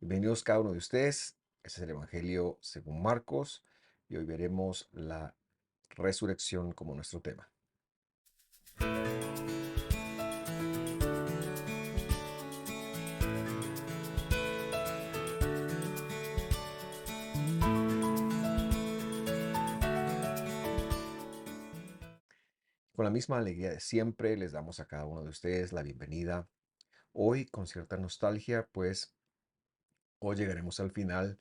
Bienvenidos cada uno de ustedes. Este es el Evangelio según Marcos y hoy veremos la resurrección como nuestro tema. Con la misma alegría de siempre, les damos a cada uno de ustedes la bienvenida. Hoy con cierta nostalgia, pues hoy llegaremos al final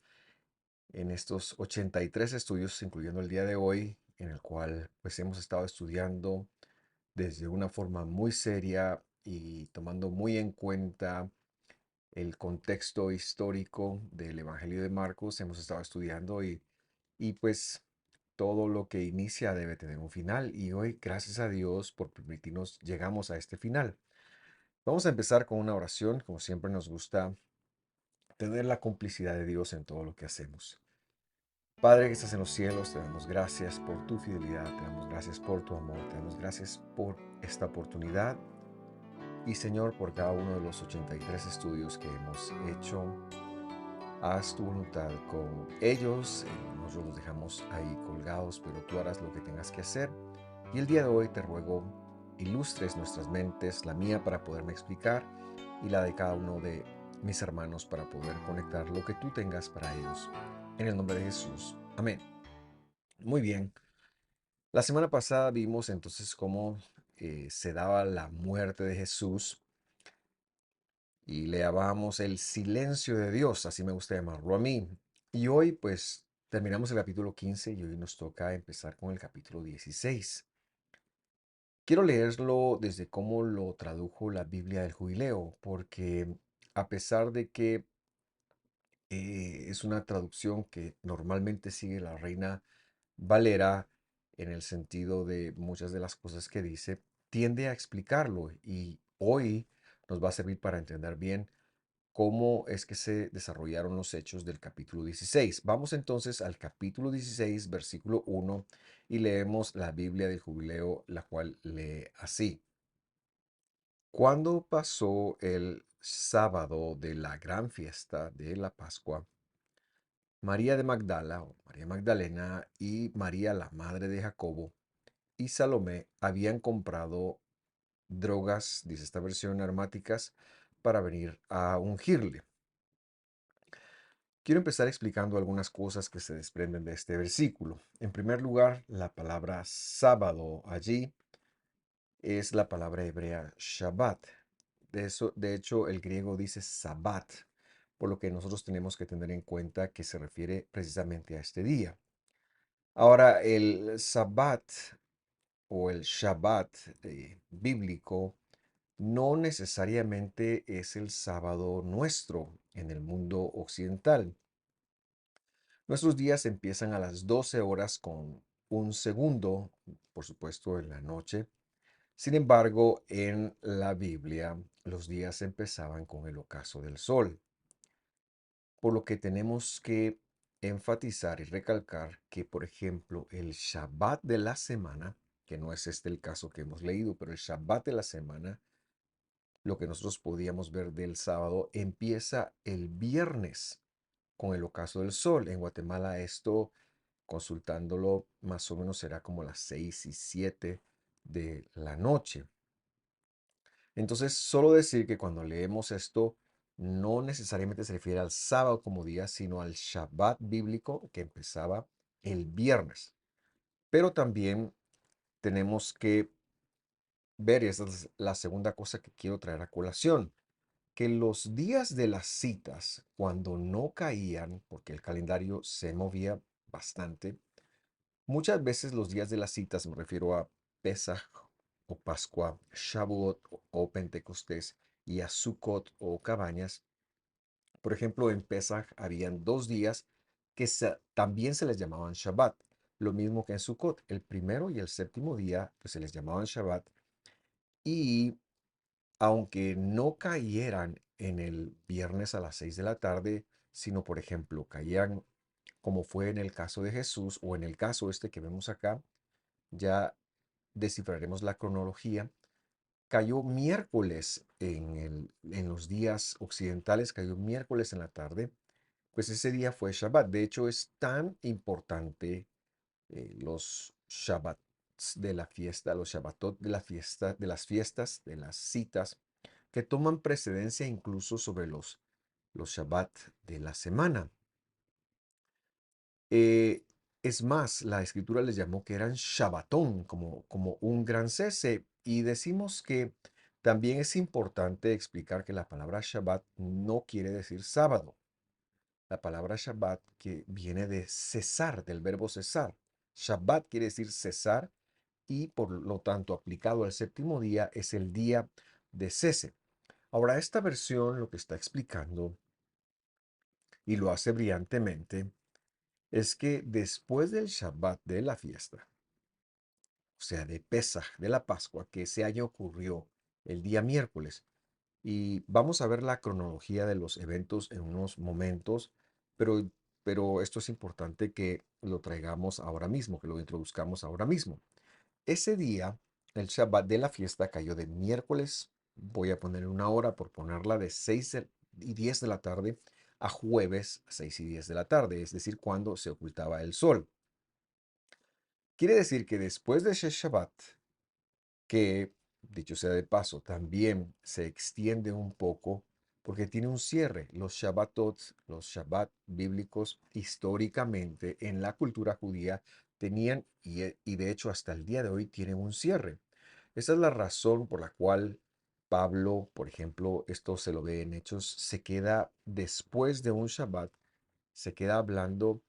en estos 83 estudios, incluyendo el día de hoy, en el cual pues hemos estado estudiando desde una forma muy seria y tomando muy en cuenta el contexto histórico del Evangelio de Marcos. Hemos estado estudiando y pues todo lo que inicia debe tener un final y hoy, gracias a Dios por permitirnos, llegamos a este final. Vamos a empezar con una oración, como siempre nos gusta tener la complicidad de Dios en todo lo que hacemos. Padre que estás en los cielos, te damos gracias por tu fidelidad, te damos gracias por tu amor, te damos gracias por esta oportunidad y Señor por cada uno de los 83 estudios que hemos hecho. Haz tu voluntad con ellos, nosotros los dejamos ahí colgados, pero tú harás lo que tengas que hacer. Y el día de hoy te ruego, ilustres nuestras mentes, la mía para poderme explicar y la de cada uno de mis hermanos para poder conectar lo que tú tengas para ellos. En el nombre de Jesús. Amén. Muy bien. La semana pasada vimos entonces cómo se daba la muerte de Jesús y le llamábamos el silencio de Dios, así me gusta llamarlo a mí. Y hoy pues terminamos el capítulo 15 y hoy nos toca empezar con el capítulo 16. Quiero leerlo desde cómo lo tradujo la Biblia del Jubileo, porque a pesar de que es una traducción que normalmente sigue la Reina Valera en el sentido de muchas de las cosas que dice, tiende a explicarlo y hoy nos va a servir para entender bien cómo es que se desarrollaron los hechos del capítulo 16. Vamos entonces al capítulo 16, versículo 1, y leemos la Biblia del Jubileo, la cual lee así. Cuando pasó el sábado de la gran fiesta de la Pascua, María de Magdala, o María Magdalena, y María la madre de Jacobo, y Salomé habían comprado drogas, dice esta versión, aromáticas, para venir a ungirle. Quiero empezar explicando algunas cosas que se desprenden de este versículo. En primer lugar, la palabra sábado allí es la palabra hebrea Shabbat. De hecho, el griego dice Sabbat, por lo que nosotros tenemos que tener en cuenta que se refiere precisamente a este día. Ahora, el Sabbat o el Shabbat bíblico no necesariamente es el sábado nuestro en el mundo occidental. Nuestros días empiezan a las 12 horas con un segundo, por supuesto, en la noche. Sin embargo, en la Biblia, los días empezaban con el ocaso del sol, por lo que tenemos que enfatizar y recalcar que, por ejemplo, el Shabbat de la semana, que no es este el caso que hemos leído, pero el Shabbat de la semana, lo que nosotros podíamos ver del sábado, empieza el viernes con el ocaso del sol. En Guatemala esto, consultándolo, más o menos será como las 6 y 7 de la noche. Entonces, solo decir que cuando leemos esto, no necesariamente se refiere al sábado como día, sino al Shabbat bíblico que empezaba el viernes. Pero también tenemos que ver, y esa es la segunda cosa que quiero traer a colación, que los días de las citas, cuando no caían, porque el calendario se movía bastante, muchas veces los días de las citas, me refiero a Pesaj o Pascua, Shavuot o Pentecostés y a Sukkot o Cabañas. Por ejemplo, en Pesaj habían dos días que también se les llamaban Shabbat. Lo mismo que en Sukkot, el primero y el séptimo día pues, se les llamaban Shabbat. Y aunque no cayeran en el viernes a las 6 de la tarde, sino por ejemplo caían como fue en el caso de Jesús o en el caso este que vemos acá, ya descifraremos la cronología, cayó miércoles en los días occidentales, cayó miércoles en la tarde, pues ese día fue Shabbat. De hecho, es tan importante los Shabbats de la fiesta, los Shabbatot de la fiesta, de las fiestas, de las citas, que toman precedencia incluso sobre los Shabbat de la semana. Eh, es más, la escritura les llamó que eran Shabbatón, como un gran cese. Y decimos que también es importante explicar que la palabra Shabbat no quiere decir sábado. La palabra Shabbat que viene de cesar, del verbo cesar. Shabbat quiere decir cesar y por lo tanto aplicado al séptimo día es el día de cese. Ahora, esta versión lo que está explicando, y lo hace brillantemente, es que después del Shabbat de la fiesta, o sea, de Pesaj, de la Pascua, que ese año ocurrió el día miércoles, y vamos a ver la cronología de los eventos en unos momentos, pero, pero esto es importante que lo traigamos ahora mismo, que lo introduzcamos ahora mismo. Ese día, el Shabbat de la fiesta cayó de miércoles, voy a poner una hora por ponerla de 6:10 de la tarde a jueves 6:10 de la tarde, es decir, cuando se ocultaba el sol. Quiere decir que después de ese Shabbat, que, dicho sea de paso, también se extiende un poco porque tiene un cierre. Los Shabbatot, los Shabbat bíblicos, históricamente en la cultura judía tenían, y de hecho hasta el día de hoy tienen un cierre. Esa es la razón por la cual Pablo, por ejemplo, esto se lo ve en Hechos, se queda después de un Shabbat, se queda hablando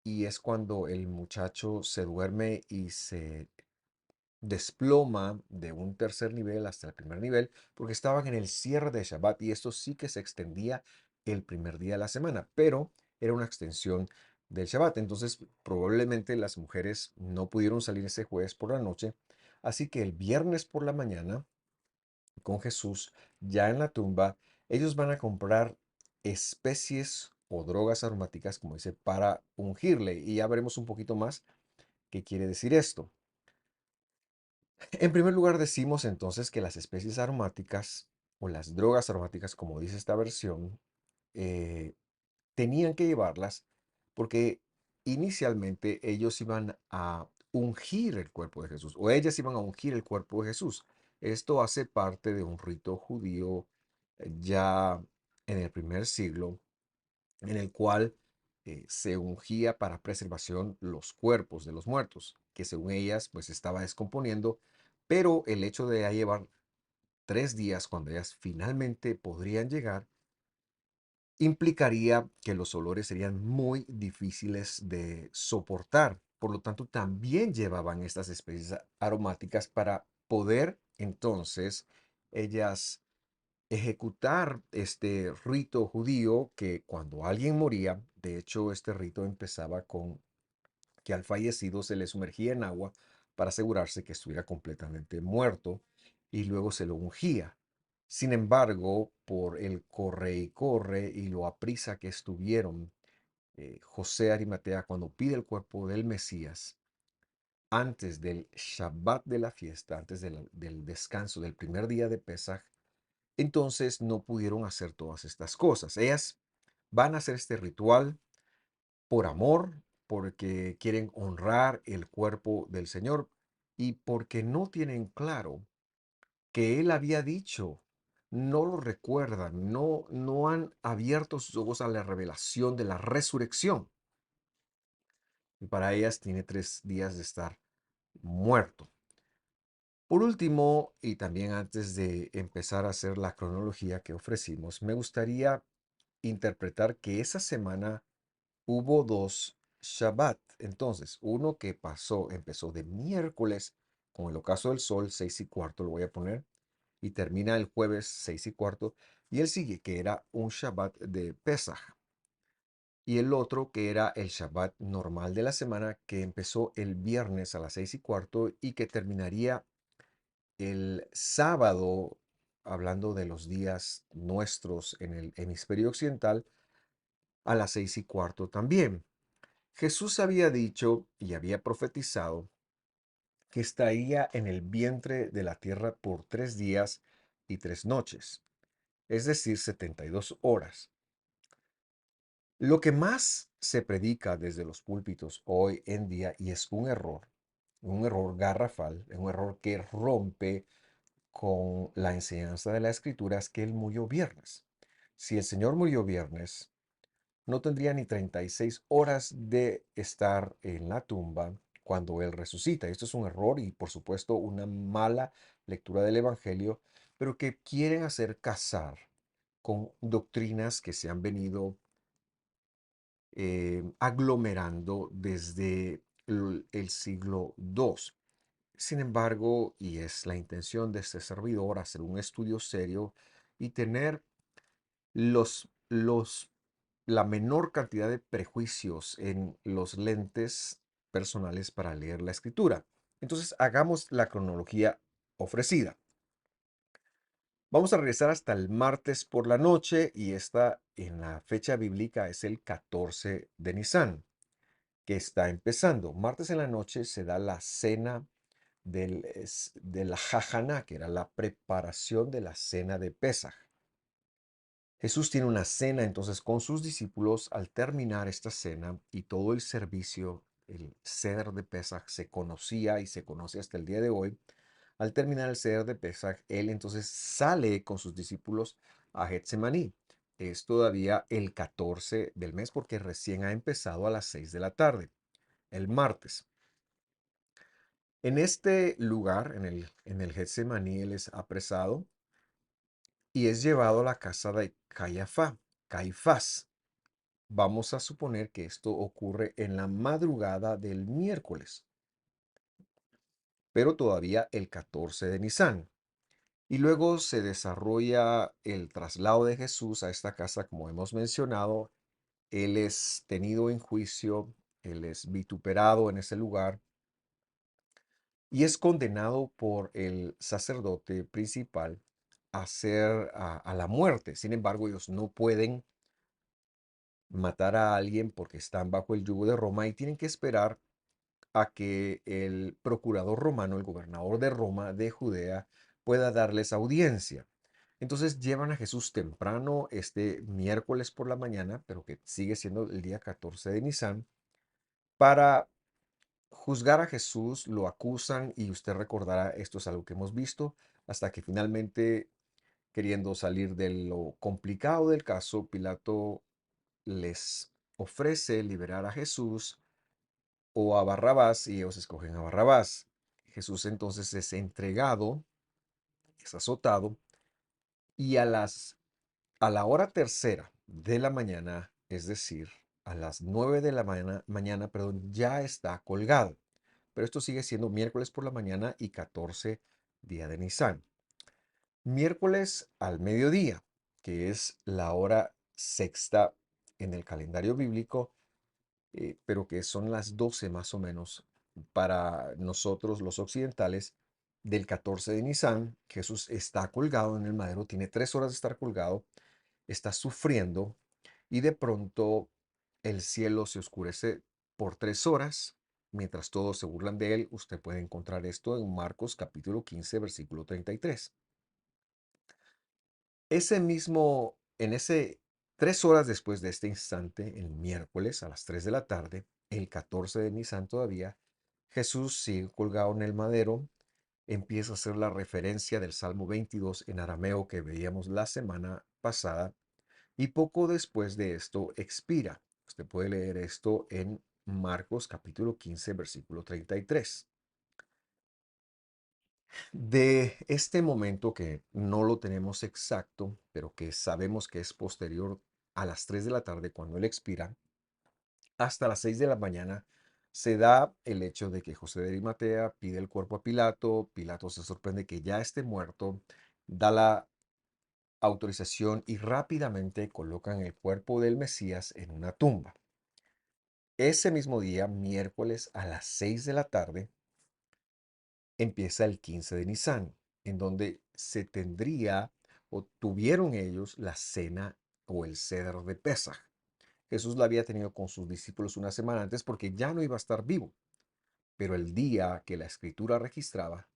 y es cuando el muchacho se duerme y se desploma de un tercer nivel hasta el primer nivel, porque estaban en el cierre de Shabbat y esto sí que se extendía el primer día de la semana, pero era una extensión del Shabbat. Entonces, probablemente las mujeres no pudieron salir ese jueves por la noche, así que el viernes por la mañana, con Jesús ya en la tumba, ellos van a comprar especies o drogas aromáticas, como dice, para ungirle. Y ya veremos un poquito más qué quiere decir esto. En primer lugar, decimos entonces que las especies aromáticas o las drogas aromáticas, como dice esta versión, eh, tenían que llevarlas porque inicialmente ellos iban a ungir el cuerpo de Jesús o ellas iban a ungir el cuerpo de Jesús. Esto hace parte de un rito judío ya en el primer siglo en el cual se ungía para preservación los cuerpos de los muertos, que según ellas pues estaba descomponiendo, pero el hecho de ya llevar 3 días cuando ellas finalmente podrían llegar, implicaría que los olores serían muy difíciles de soportar. Por lo tanto, también llevaban estas especies aromáticas para poder entonces ellas ejecutar este rito judío que cuando alguien moría, de hecho este rito empezaba con que al fallecido se le sumergía en agua para asegurarse que estuviera completamente muerto y luego se lo ungía. Sin embargo, por el corre y corre y lo aprisa que estuvieron, José Arimatea cuando pide el cuerpo del Mesías, antes del Shabbat de la fiesta, antes del descanso del primer día de Pesaj, entonces no pudieron hacer todas estas cosas. Ellas van a hacer este ritual por amor, porque quieren honrar el cuerpo del Señor y porque no tienen claro que Él había dicho, no lo recuerdan, no han abierto sus ojos a la revelación de la resurrección. Y para ellas tiene 3 días de estar muerto. Por último, y también antes de empezar a hacer la cronología que ofrecimos, me gustaría interpretar que esa semana hubo dos Shabbat. Entonces, uno que empezó de miércoles con el ocaso del sol, 6:15, lo voy a poner, y termina el jueves 6:15, y el sigue, que era un Shabbat de Pesaj. Y el otro que era el Shabbat normal de la semana, que empezó el viernes a las 6:15 y que terminaría el sábado, hablando de los días nuestros en el hemisferio occidental, a las 6:15 también. Jesús había dicho y había profetizado que estaría en el vientre de la tierra por 3 días y 3 noches, es decir, 72 horas. Lo que más se predica desde los púlpitos hoy en día, y es un error garrafal, un error que rompe con la enseñanza de la Escritura, es que Él murió viernes. Si el Señor murió viernes, no tendría ni 36 horas de estar en la tumba cuando Él resucita. Esto es un error y, por supuesto, una mala lectura del Evangelio, pero que quieren hacer casar con doctrinas que se han venido aglomerando desde el siglo II. Sin embargo, y es la intención de este servidor hacer un estudio serio y tener la menor cantidad de prejuicios en los lentes personales para leer la escritura. Entonces, hagamos la cronología ofrecida. Vamos a regresar hasta el martes por la noche y esta en la fecha bíblica es el 14 de Nisan, que está empezando. Martes en la noche se da la cena de la Jajaná, que era la preparación de la cena de Pesaj. Jesús tiene una cena entonces con sus discípulos. Al terminar esta cena y todo el servicio, el Seder de Pesaj se conocía y se conoce hasta el día de hoy. Al terminar el Seder de Pesaj, él entonces sale con sus discípulos a Getsemaní. Es todavía el 14 del mes porque recién ha empezado a las 6 de la tarde, el martes. En este lugar, en el Getsemaní, él es apresado y es llevado a la casa de Caifás. Vamos a suponer que esto ocurre en la madrugada del miércoles, pero todavía el 14 de Nisan. Y luego se desarrolla el traslado de Jesús a esta casa, como hemos mencionado. Él es tenido en juicio, él es vituperado en ese lugar y es condenado por el sacerdote principal a la muerte. Sin embargo, ellos no pueden matar a alguien porque están bajo el yugo de Roma y tienen que esperar a que el procurador romano, el gobernador de Roma, de Judea, pueda darles audiencia. Entonces llevan a Jesús temprano este miércoles por la mañana, pero que sigue siendo el día 14 de Nisan, para juzgar a Jesús. Lo acusan y usted recordará, esto es algo que hemos visto, hasta que finalmente, queriendo salir de lo complicado del caso, Pilato les ofrece liberar a Jesús o a Barrabás y ellos escogen a Barrabás. Jesús entonces es entregado, es azotado y a la hora tercera de la mañana, es decir, a las 9 de la mañana, perdón, ya está colgado. Pero esto sigue siendo miércoles por la mañana y 14 día de Nisan. Miércoles al mediodía, que es la hora sexta en el calendario bíblico, pero que son las 12 más o menos para nosotros los occidentales, del 14 de Nisan. Jesús está colgado en el madero, tiene 3 horas de estar colgado, está sufriendo y de pronto el cielo se oscurece por 3 horas. Mientras todos se burlan de él, usted puede encontrar esto en Marcos capítulo 15, versículo 33. En ese 3 horas después de este instante, el miércoles a las 3 de la tarde, el 14 de Nisan todavía, Jesús sigue colgado en el madero, empieza a hacer la referencia del Salmo 22 en arameo que veíamos la semana pasada, y poco después de esto expira. Usted puede leer esto en Marcos capítulo 15, versículo 33. De este momento que no lo tenemos exacto, pero que sabemos que es posterior a las 3 de la tarde cuando él expira, hasta las 6 de la mañana, se da el hecho de que José de Arimatea pide el cuerpo a Pilato. Pilato se sorprende que ya esté muerto, da la autorización y rápidamente colocan el cuerpo del Mesías en una tumba. Ese mismo día, miércoles a las 6 de la tarde, empieza el 15 de Nisan, en donde se tendría o tuvieron ellos la cena o el ceder de Pesaj. Jesús la había tenido con sus discípulos una semana antes porque ya no iba a estar vivo. pero el día que la escritura registraba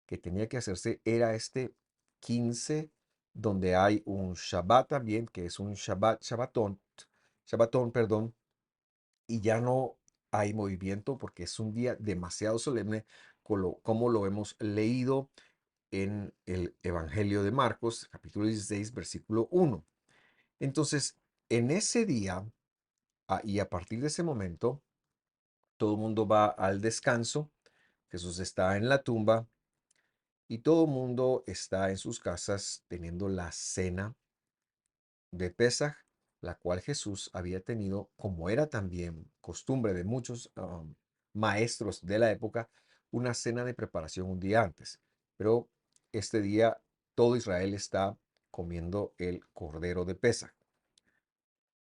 que tenía que hacerse era este 15, donde hay un Shabbat también, que es un Shabbatón, perdón, y ya no hay movimiento porque es un día demasiado solemne, como lo hemos leído en el Evangelio de Marcos, capítulo 16, versículo 1. Entonces, en ese día, y a partir de ese momento, todo el mundo va al descanso, Jesús está en la tumba y todo el mundo está en sus casas teniendo la cena de Pesaj, la cual Jesús había tenido, como era también costumbre de muchos maestros de la época, una cena de preparación un día antes. Pero este día todo Israel está comiendo el cordero de Pesaj.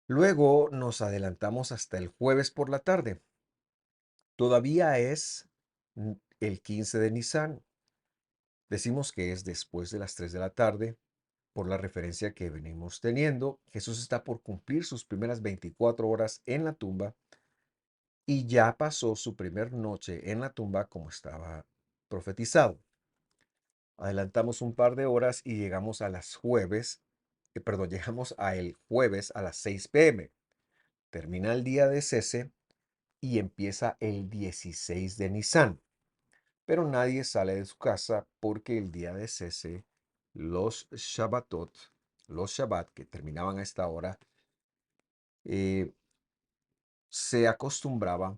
Luego nos adelantamos hasta el jueves por la tarde. Todavía es el 15 de Nisan. Decimos que es después de las 3 de la tarde por la referencia que venimos teniendo. Jesús está por cumplir sus primeras 24 horas en la tumba y ya pasó su primer noche en la tumba como estaba profetizado. Adelantamos un par de horas y llegamos a las jueves, perdón, llegamos a el jueves a las 6 p.m. Termina el día de cese y empieza el 16 de Nisan. Pero nadie sale de su casa porque el día de cese, los Shabbatot, los Shabbat que terminaban a esta hora, eh, se acostumbraba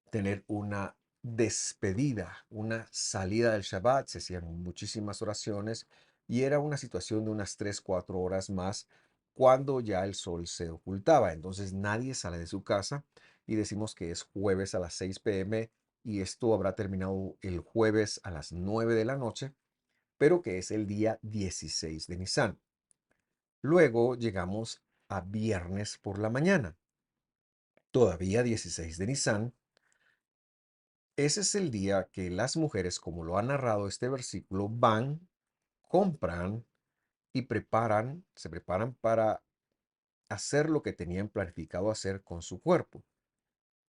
tener una despedida, una salida del Shabbat, se hacían muchísimas oraciones y era una situación de unas 3 4 horas más cuando ya el sol se ocultaba. Entonces nadie sale de su casa y decimos que es jueves a las 6 p.m. y esto habrá terminado el jueves a las 9 de la noche, pero que es el día 16 de Nisan. Luego llegamos a viernes por la mañana, todavía 16 de Nisan. Ese es el día que las mujeres, como lo ha narrado este versículo, van, compran y se preparan para hacer lo que tenían planificado hacer con su cuerpo.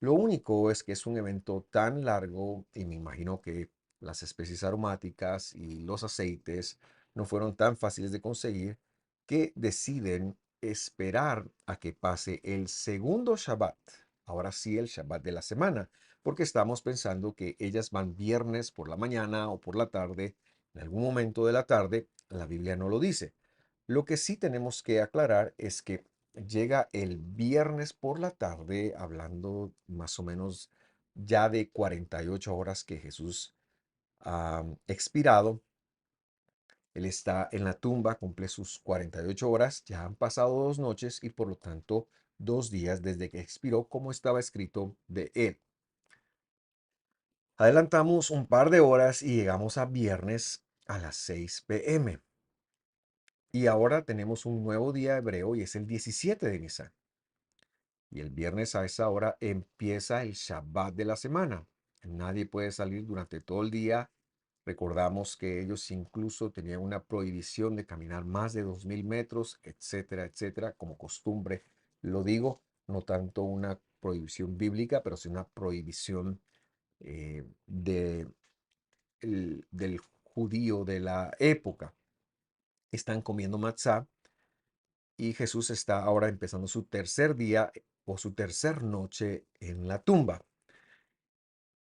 Lo único es que es un evento tan largo y me imagino que las especies aromáticas y los aceites no fueron tan fáciles de conseguir que deciden esperar a que pase el segundo Shabbat. Ahora sí, el Shabbat de la semana, porque estamos pensando que ellas van viernes por la mañana o por la tarde, en algún momento de la tarde, la Biblia no lo dice. Lo que sí tenemos que aclarar es que llega el viernes por la tarde, hablando más o menos ya de 48 horas que Jesús ha expirado. Él está en la tumba, cumple sus 48 horas, ya han pasado 2 noches y por lo tanto 2 días desde que expiró, como estaba escrito de él. Adelantamos un par de horas y llegamos a viernes a las 6 p.m. Y ahora tenemos un nuevo día hebreo y es el 17 de Nisan. Y el viernes a esa hora empieza el Shabbat de la semana. Nadie puede salir durante todo el día. Recordamos que ellos incluso tenían una prohibición de caminar más de 2000 metros, etcétera, etcétera, como costumbre. Lo digo, no tanto una prohibición bíblica, pero sí una prohibición del judío de la época. Están comiendo matzá y Jesús está ahora empezando su tercer día o su tercer noche en la tumba.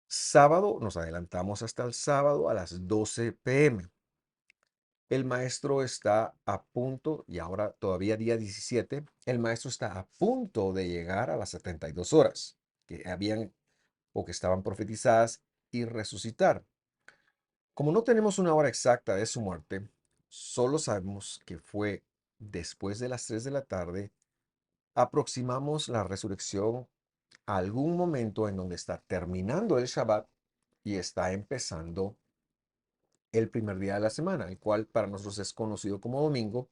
Sábado, nos adelantamos hasta el sábado a las 12 p.m. El maestro está a punto, y ahora todavía día 17, el maestro está a punto de llegar a las 72 horas que habían o que estaban profetizadas y resucitar. Como no tenemos una hora exacta de su muerte, solo sabemos que fue después de las 3 de la tarde. Aproximamos la resurrección a algún momento en donde está terminando el Shabbat y está empezando el primer día de la semana, el cual para nosotros es conocido como domingo,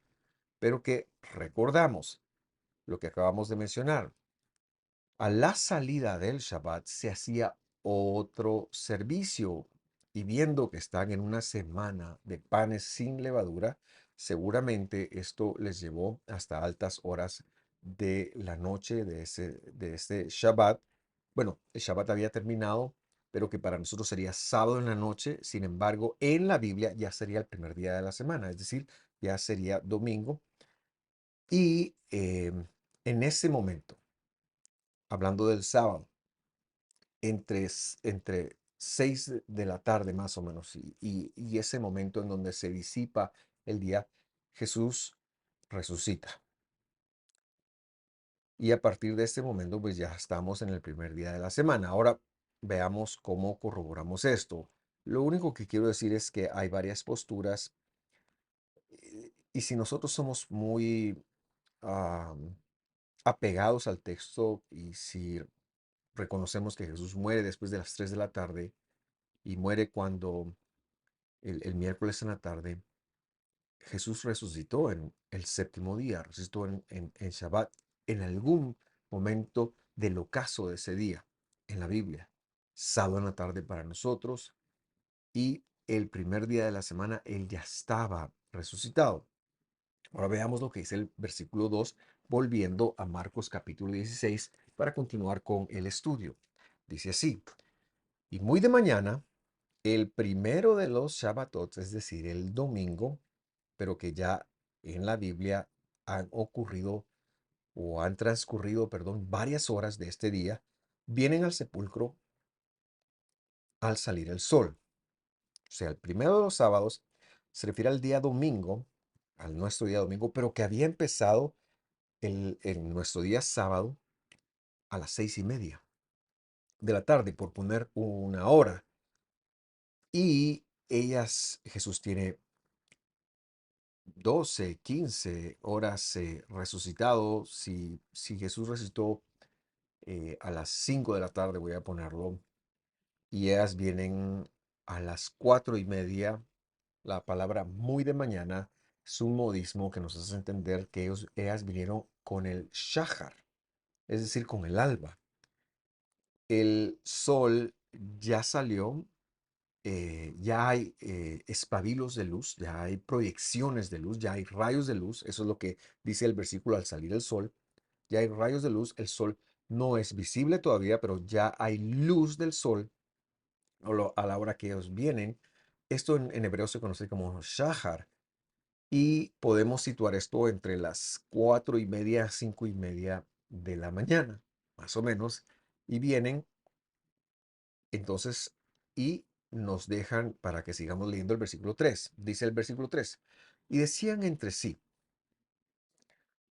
pero que recordamos lo que acabamos de mencionar. A la salida del Shabbat se hacía otro servicio y viendo que están en una semana de panes sin levadura, seguramente esto les llevó hasta altas horas de la noche de este Shabbat. Bueno, el Shabbat había terminado pero que para nosotros sería sábado en la noche. Sin embargo, en la Biblia ya sería el primer día de la semana, es decir, ya sería domingo. Y en ese momento, hablando del sábado, entre 6 de la tarde más o menos y ese momento en donde se disipa el día, Jesús resucita. Y a partir de este momento, pues ya estamos en el primer día de la semana. Ahora veamos cómo corroboramos esto. Lo único que quiero decir es que hay varias posturas y si nosotros somos muy ah, apegados al texto y si reconocemos que Jesús muere después de las 3 de la tarde y muere cuando el miércoles en la tarde, Jesús resucitó en el séptimo día, resucitó en Shabbat, en algún momento del ocaso de ese día en la Biblia. Sábado en la tarde para nosotros y el primer día de la semana Él ya estaba resucitado. Ahora veamos lo que dice el versículo 2, volviendo a Marcos capítulo 16 para continuar con el estudio. Dice así, y muy de mañana, el primero de los Shabbatot, es decir, el domingo, pero que ya en la Biblia han ocurrido o han transcurrido, perdón, varias horas de este día, vienen al sepulcro al salir el sol. O sea, el primero de los sábados se refiere al día domingo, al nuestro día domingo, pero que había empezado en nuestro día sábado a las 6:30 de la tarde, por poner una hora. Y Jesús tiene 12, 15 horas resucitado. Si Jesús resucitó a las 5 de la tarde, voy a ponerlo, y ellas vienen a las 4:30, la palabra muy de mañana es un modismo que nos hace entender que ellas vinieron con el shahar, es decir, con el alba. El sol ya salió, ya hay espabilos de luz, ya hay proyecciones de luz, ya hay rayos de luz. Eso es lo que dice el versículo al salir el sol. Ya hay rayos de luz, el sol no es visible todavía, pero ya hay luz del sol a la hora que ellos vienen. Esto en hebreo se conoce como shahar y podemos situar esto entre las 4:30, 5:30 de la mañana, más o menos, y vienen entonces y nos dejan para que sigamos leyendo el versículo 3. Dice el versículo 3, y decían entre sí,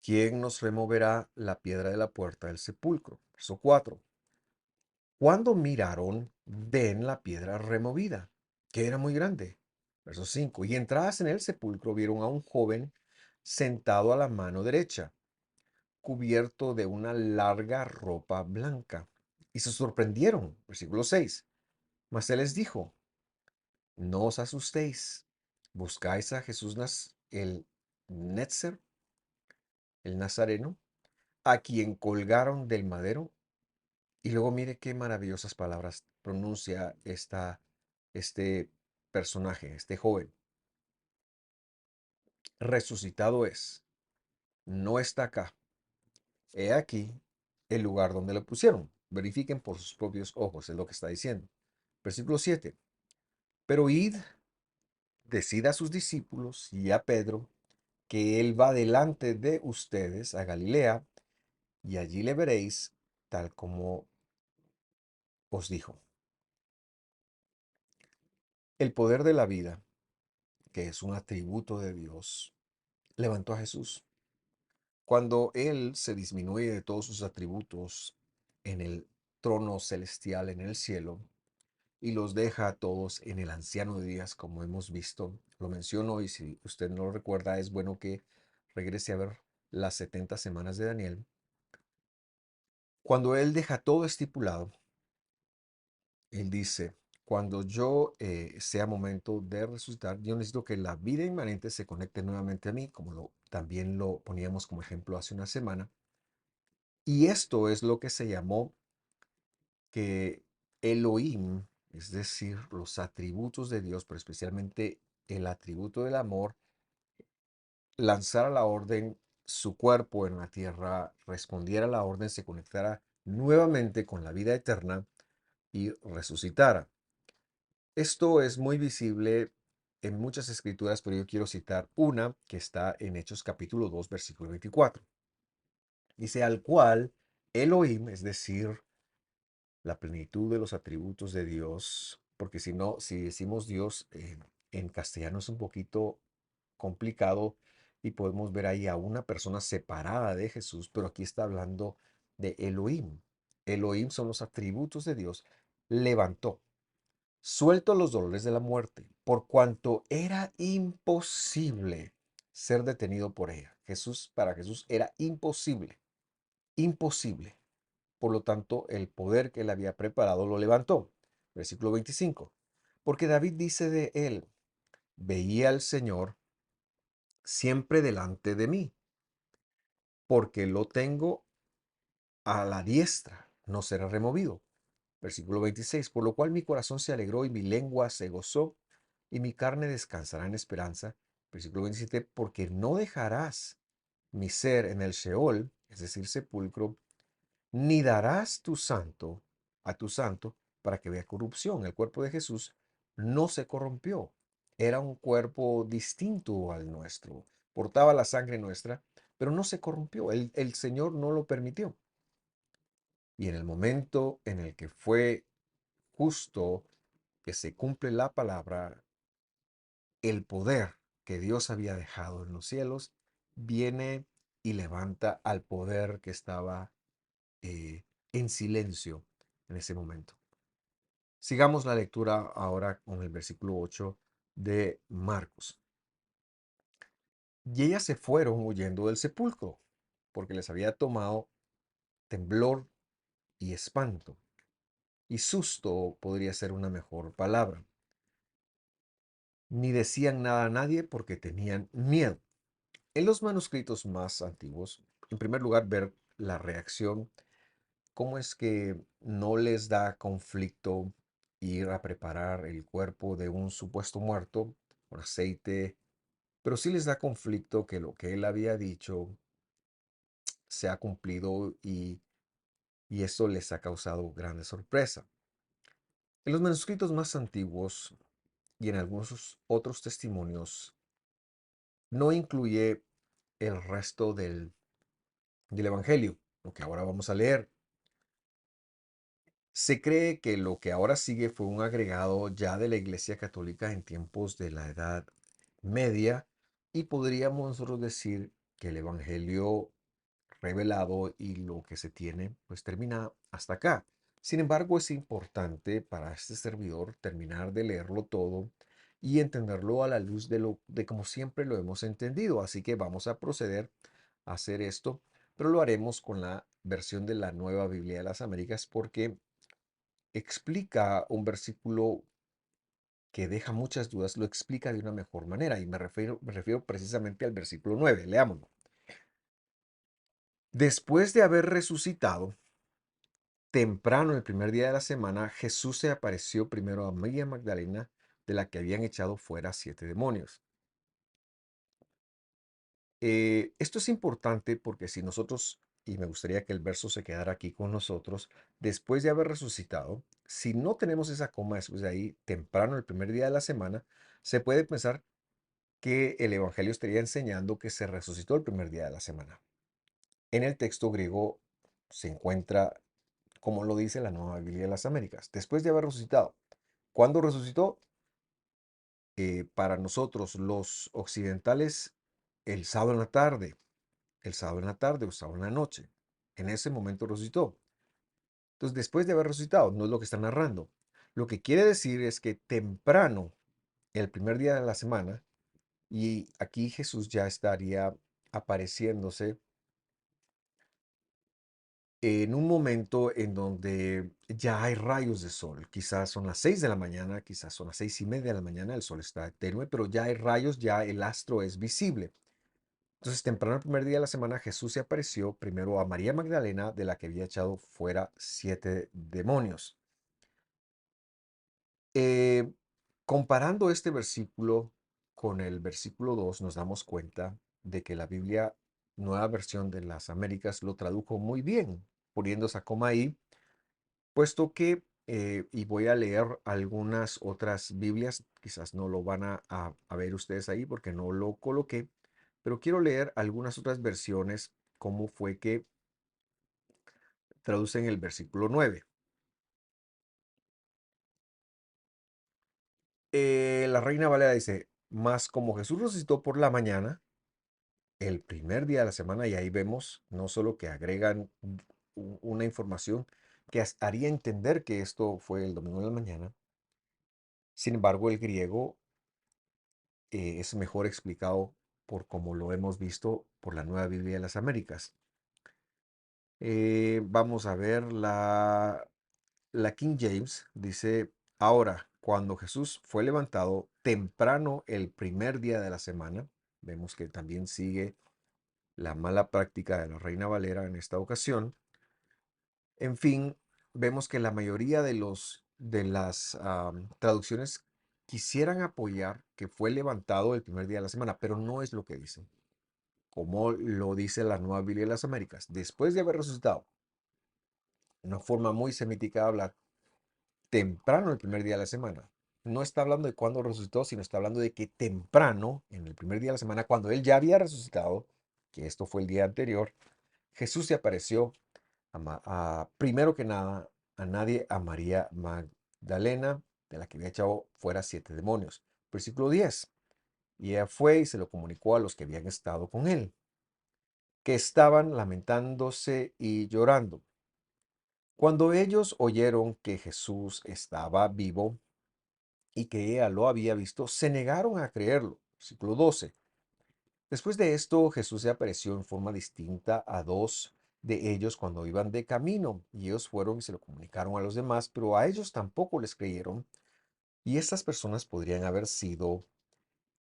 ¿quién nos removerá la piedra de la puerta del sepulcro? Verso 4. Cuando miraron, ven la piedra removida, que era muy grande. Verso 5. Y entradas en el sepulcro vieron a un joven sentado a la mano derecha, cubierto de una larga ropa blanca. Y se sorprendieron. Versículo 6. Mas él les dijo, no os asustéis. Buscáis a Jesús el Netzer, el Nazareno, a quien colgaron del madero. Y luego mire qué maravillosas palabras pronuncia este personaje, este joven. Resucitado es, no está acá. He aquí el lugar donde lo pusieron. Verifiquen por sus propios ojos, es lo que está diciendo. Versículo 7. Pero id, decid a sus discípulos y a Pedro que él va delante de ustedes a Galilea y allí le veréis tal como os dijo. El poder de la vida, que es un atributo de Dios, levantó a Jesús. Cuando Él se disminuye de todos sus atributos en el trono celestial en el cielo y los deja a todos en el anciano de días, como hemos visto, lo menciono y si usted no lo recuerda, es bueno que regrese a ver las 70 semanas de Daniel. Cuando Él deja todo estipulado, Él dice, cuando yo sea momento de resucitar, yo necesito que la vida inmanente se conecte nuevamente a mí, como también lo poníamos como ejemplo hace una semana. Y esto es lo que se llamó que Elohim, es decir, los atributos de Dios, pero especialmente el atributo del amor, lanzara la orden, su cuerpo en la tierra respondiera a la orden, se conectara nuevamente con la vida eterna y resucitara. Esto es muy visible en muchas escrituras, pero yo quiero citar una que está en Hechos capítulo 2, versículo 24. Dice, al cual Elohim, es decir, la plenitud de los atributos de Dios, porque si no, si decimos Dios en castellano es un poquito complicado y podemos ver ahí a una persona separada de Jesús, pero aquí está hablando de Elohim. Elohim son los atributos de Dios. Levantó, suelto los dolores de la muerte, por cuanto era imposible ser detenido por ella. Para Jesús era imposible, imposible. Por lo tanto, el poder que él había preparado lo levantó. Versículo 25. Porque David dice de él, veía al Señor siempre delante de mí, porque lo tengo a la diestra, no será removido. Versículo 26. Por lo cual mi corazón se alegró y mi lengua se gozó y mi carne descansará en esperanza. Versículo 27. Porque no dejarás mi ser en el Sheol, es decir, sepulcro, ni darás a tu santo para que vea corrupción. El cuerpo de Jesús no se corrompió. Era un cuerpo distinto al nuestro. Portaba la sangre nuestra, pero no se corrompió. El Señor no lo permitió. Y en el momento en el que fue justo que se cumple la palabra, el poder que Dios había dejado en los cielos viene y levanta al poder que estaba en silencio en ese momento. Sigamos la lectura ahora con el versículo 8 de Marcos. Y ellas se fueron huyendo del sepulcro, porque les había tomado temblor y espanto. Y susto podría ser una mejor palabra. Ni decían nada a nadie porque tenían miedo. En los manuscritos más antiguos, en primer lugar, ver la reacción, cómo es que no les da conflicto ir a preparar el cuerpo de un supuesto muerto con aceite, pero sí les da conflicto que lo que él había dicho se ha cumplido y eso les ha causado grande sorpresa. En los manuscritos más antiguos y en algunos otros testimonios no incluye el resto del Evangelio, lo que ahora vamos a leer. Se cree que lo que ahora sigue fue un agregado ya de la Iglesia Católica en tiempos de la Edad Media y podríamos nosotros decir que el Evangelio revelado y lo que se tiene pues termina hasta acá. Sin embargo, es importante para este servidor terminar de leerlo todo y entenderlo a la luz de como siempre lo hemos entendido. Así que vamos a proceder a hacer esto, pero lo haremos con la versión de la Nueva Biblia de las Américas porque explica un versículo que deja muchas dudas, lo explica de una mejor manera y me refiero precisamente al versículo 9. Leámoslo. Después de haber resucitado, temprano el primer día de la semana, Jesús se apareció primero a María Magdalena, de la que habían echado fuera 7 demonios. Esto es importante porque si nosotros, y me gustaría que el verso se quedara aquí con nosotros, después de haber resucitado, si no tenemos esa coma después de ahí, temprano el primer día de la semana, se puede pensar que el Evangelio estaría enseñando que se resucitó el primer día de la semana. En el texto griego se encuentra, como lo dice la Nueva Biblia de las Américas, después de haber resucitado. ¿Cuándo resucitó? Para nosotros los occidentales, el sábado en la tarde, el sábado en la tarde o sábado en la noche. En ese momento resucitó. Entonces, después de haber resucitado, no es lo que está narrando. Lo que quiere decir es que temprano, el primer día de la semana, y aquí Jesús ya estaría apareciéndose en un momento en donde ya hay rayos de sol. Quizás son las 6 de la mañana, quizás son las 6:30 de la mañana, el sol está tenue, pero ya hay rayos, ya el astro es visible. Entonces, temprano el primer día de la semana, Jesús se apareció primero a María Magdalena, de la que había echado fuera 7 demonios. Eh, Comparando este versículo con el versículo 2, nos damos cuenta de que la Biblia, Nueva Versión de las Américas, lo tradujo muy bien, poniendo esa coma ahí, puesto que y voy a leer algunas otras Biblias. Quizás no lo van a ver ustedes ahí porque no lo coloqué, pero quiero leer algunas otras versiones, cómo fue que traducen el versículo 9. La Reina Valera dice, más como Jesús resucitó por la mañana, el primer día de la semana, y ahí vemos no solo que agregan una información que haría entender que esto fue el domingo de la mañana, sin embargo el griego es mejor explicado por como lo hemos visto por la Nueva Biblia de las Américas. Vamos a ver la King James, dice, ahora, cuando Jesús fue levantado temprano el primer día de la semana, vemos que también sigue la mala práctica de la Reina Valera en esta ocasión. En fin, vemos que la mayoría de las traducciones quisieran apoyar que fue levantado el primer día de la semana, pero no es lo que dice. Como lo dice la Nueva Biblia de las Américas, después de haber resucitado, una forma muy semítica de hablar, temprano el primer día de la semana. No está hablando de cuándo resucitó, sino está hablando de que temprano, en el primer día de la semana, cuando él ya había resucitado, que esto fue el día anterior, Jesús se apareció primero que nada a nadie, a María Magdalena, de la que había echado fuera 7 demonios. Versículo 10. Y ella fue y se lo comunicó a los que habían estado con él, que estaban lamentándose y llorando. Cuando ellos oyeron que Jesús estaba vivo y que ella lo había visto, se negaron a creerlo. Versículo 12. Después de esto, Jesús se apareció en forma distinta a dos de ellos cuando iban de camino, y ellos fueron y se lo comunicaron a los demás, pero a ellos tampoco les creyeron, y estas personas podrían haber sido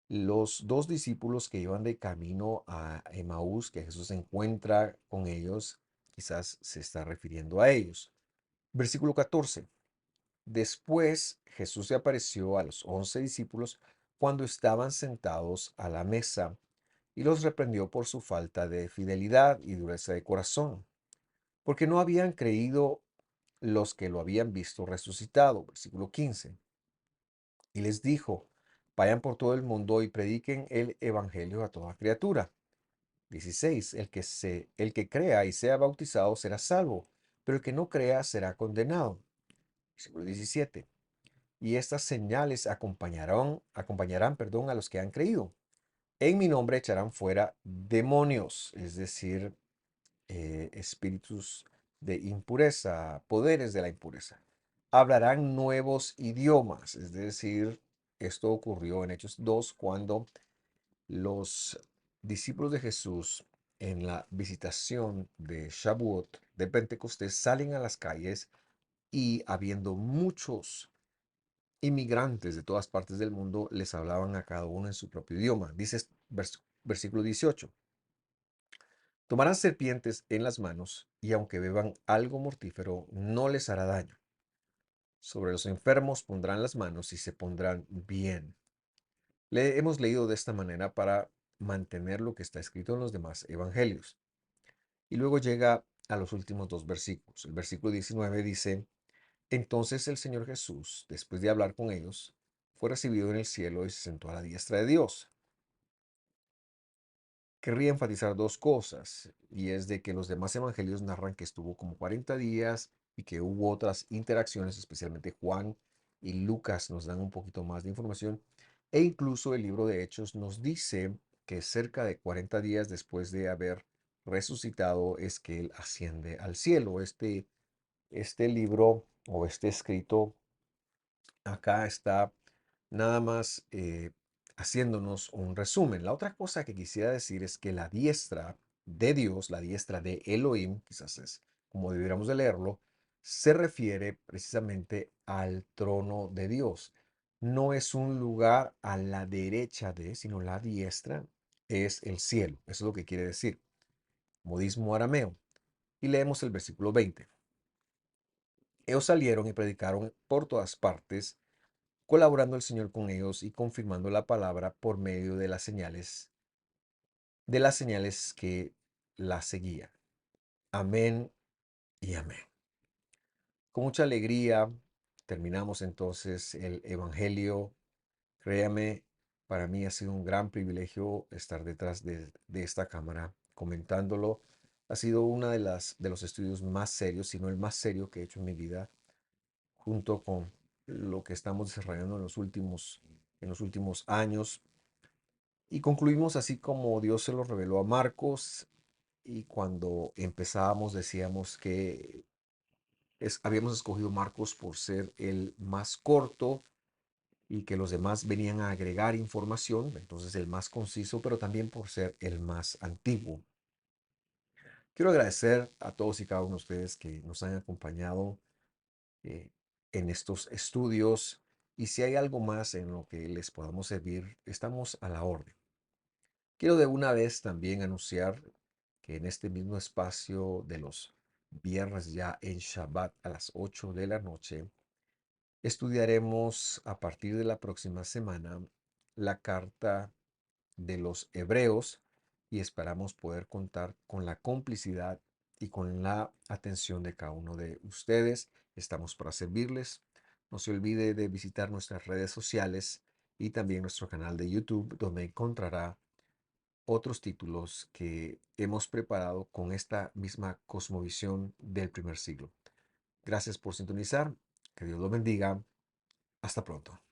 los dos discípulos que iban de camino a Emaús, que Jesús se encuentra con ellos, quizás se está refiriendo a ellos. Versículo 14. Después Jesús se apareció a los 11 discípulos cuando estaban sentados a la mesa y los reprendió por su falta de fidelidad y dureza de corazón, porque no habían creído los que lo habían visto resucitado. Versículo 15. Y les dijo, vayan por todo el mundo y prediquen el evangelio a toda criatura. 16. El que crea y sea bautizado será salvo, pero el que no crea será condenado. Versículo 17. Y estas señales acompañarán, a los que han creído. En mi nombre echarán fuera demonios, es decir, espíritus de impureza, poderes de la impureza. Hablarán nuevos idiomas, es decir, esto ocurrió en Hechos 2 cuando los discípulos de Jesús en la visitación de Shavuot, de Pentecostés, salen a las calles y habiendo muchos inmigrantes de todas partes del mundo, les hablaban a cada uno en su propio idioma. Dice versículo 18. Tomarán serpientes en las manos y aunque beban algo mortífero, no les hará daño. Sobre los enfermos pondrán las manos y se pondrán bien. Le hemos leído de esta manera para mantener lo que está escrito en los demás evangelios. Y luego llega a los últimos dos versículos. El versículo 19 dice, entonces el Señor Jesús, después de hablar con ellos, fue recibido en el cielo y se sentó a la diestra de Dios. Querría enfatizar dos cosas, y es de que los demás evangelios narran que estuvo como 40 días y que hubo otras interacciones, especialmente Juan y Lucas nos dan un poquito más de información, e incluso el libro de Hechos nos dice que cerca de 40 días después de haber resucitado es que él asciende al cielo. Este libro o este escrito acá está nada más haciéndonos un resumen. La otra cosa que quisiera decir es que la diestra de Dios, la diestra de Elohim, quizás es como debiéramos de leerlo, se refiere precisamente al trono de Dios. No es un lugar a la derecha de, sino la diestra es el cielo. Eso es lo que quiere decir. Modismo arameo. Y leemos el versículo 20. Ellos salieron y predicaron por todas partes colaborando el Señor con ellos y confirmando la palabra por medio de las señales que la seguían. Amén y amén. Con mucha alegría terminamos entonces el Evangelio. Créame, para mí ha sido un gran privilegio estar detrás de esta cámara comentándolo. Ha sido una de los estudios más serios, si no el más serio que he hecho en mi vida, junto con lo que estamos desarrollando en los últimos años. Y concluimos así como Dios se lo reveló a Marcos. Y cuando empezábamos decíamos que habíamos escogido Marcos por ser el más corto y que los demás venían a agregar información, entonces el más conciso, pero también por ser el más antiguo. Quiero agradecer a todos y cada uno de ustedes que nos han acompañado eh, en estos estudios, y si hay algo más en lo que les podamos servir, estamos a la orden. Quiero de una vez también anunciar que en este mismo espacio de los viernes ya en Shabbat a las 8 de la noche, estudiaremos a partir de la próxima semana la carta de los Hebreos, y esperamos poder contar con la complicidad y con la atención de cada uno de ustedes. Estamos para servirles. No se olvide de visitar nuestras redes sociales y también nuestro canal de YouTube, donde encontrará otros títulos que hemos preparado con esta misma cosmovisión del primer siglo. Gracias por sintonizar. Que Dios los bendiga. Hasta pronto.